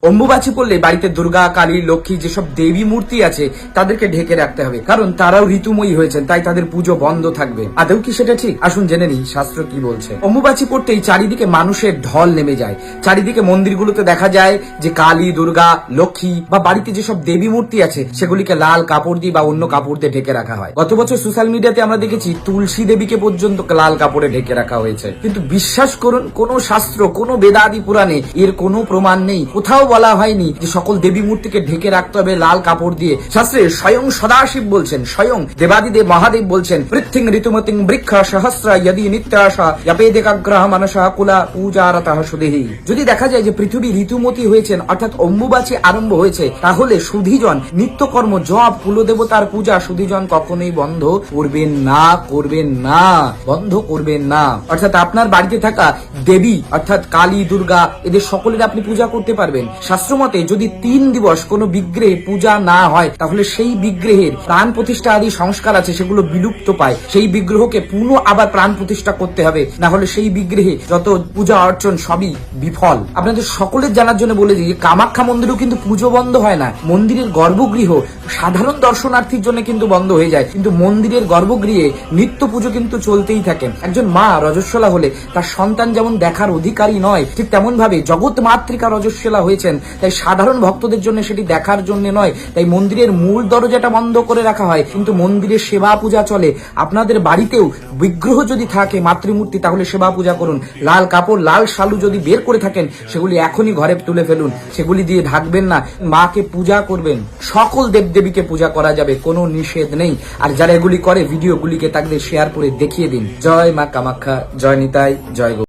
অম্বুবাচী পড়লে বাড়িতে দুর্গা, কালী, লক্ষ্মী যেসব দেবী মূর্তি আছে তাদেরকে ঢেকে রাখতে হবে, কারণ তারাও ঋতুময়ী হয়েছেন, তাই তাদের পুজো বন্ধ থাকবে। আদৌ কি সেটা ঠিক? আসুন জেনে নিই শাস্ত্র কি বলছে। অম্বুবাচী পড়তেই চারিদিকে মানুষের ঢল নেমে যায়। চারিদিকে মন্দিরগুলোতে দেখা যায় যে কালী, দুর্গা, লক্ষ্মী বা বাড়িতে যেসব দেবী মূর্তি আছে সেগুলিকে লাল কাপড় দিয়ে বা অন্য কাপড় দিয়ে ঢেকে রাখা হয়। গত বছর সোশ্যাল মিডিয়াতে আমরা দেখেছি তুলসী দেবীকে পর্যন্ত লাল কাপড়ে ঢেকে রাখা হয়েছে। কিন্তু বিশ্বাস করুন, কোন শাস্ত্র, কোন বেদাদি পুরাণে এর কোনো প্রমাণ নেই। কোথাও বলা হয়নি যে সকল দেবী মূর্তিকে ঢেকে রাখতে হবে লাল কাপড় দিয়ে। শাস্ত্রে স্বয়ং সদাশিব বলছেন, স্বয়ং দেবাদিদেব মহাদেব বলছেন, পৃথিং ঋতুমতিং বৃক্ষ সহস্র যদি নিত্যাশা যপেদেকাগ্রহ মানসা কুলা পূজারতঃ সুদেহি। যদি দেখা যায় যে পৃথিবী ঋতুমতী হয়েছেন, অর্থাৎ অম্বুবাচী আরম্ভ হয়েছে, তাহলে সুধীজন নিত্যকর্ম জপ, কুলদেবতার পূজা সুধীজন কখনোই বন্ধ করবেন না, করবেন না, বন্ধ করবেন না। অর্থাৎ আপনার বাড়িতে থাকা দেবী অর্থাৎ কালী, দুর্গা এদের সকলের আপনি পূজা করতে পারবেন। শাস্ত্রমতে যদি 3 দিবস কোনো বিগ্রহে পূজা না হয়, তাহলে সেই বিগ্রহের প্রাণ প্রতিষ্ঠা আদি সংস্কার আছে সেগুলো বিলুপ্ত পায়। সেই বিগ্রহকে পুনঃ আবার প্রাণ প্রতিষ্ঠা করতে হবে, না হলে সেই বিগ্রহে যত পূজা অর্চন সবই বিফল। আপনাদের সকলের জানার জন্য বলে দিই, কামাখ্যা মন্দিরেও কিন্তু পুজো বন্ধ হয় না। মন্দিরের গর্ভগৃহ সাধারণ দর্শনার্থীর জন্য কিন্তু বন্ধ হয়ে যায়, কিন্তু মন্দিরের গর্ভগৃহে নিত্য পুজো কিন্তু চলতেই থাকে। একজন মা রজস্বলা হলে তার সন্তান যেমন দেখার অধিকারী নয়, ঠিক তেমন ভাবে জগৎ মাতৃকা রজস্বলা হয়েছেন, তাই সাধারণ ভক্তদের জন্য সেটি দেখার জন্য নয়। তাই মন্দিরের মূল দরজাটা বন্ধ করে রাখা হয়, কিন্তু মন্দিরের সেবা পূজা চলে। আপনাদের বাড়িতেও বিগ্রহ যদি থাকে, মাতৃমূর্তি, তাহলে সেবা পূজা করুন। লাল কাপড়, লাল শালু যদি বের করে থাকেন, সেগুলি এখনই ঘরে তুলে ফেলুন, সেগুলি দিয়ে ঢাকবেন না, মাকে পূজা করবেন। সকল দেবদেবীকে পূজা করা যাবে, কোনো নিষেধ নেই। আর যারা এগুলি করে ভিডিওগুলিকে তাদের শেয়ার করে দেখিয়ে দিন। জয় মা কামাখ্যা, জয় নিতাই, জয় গো।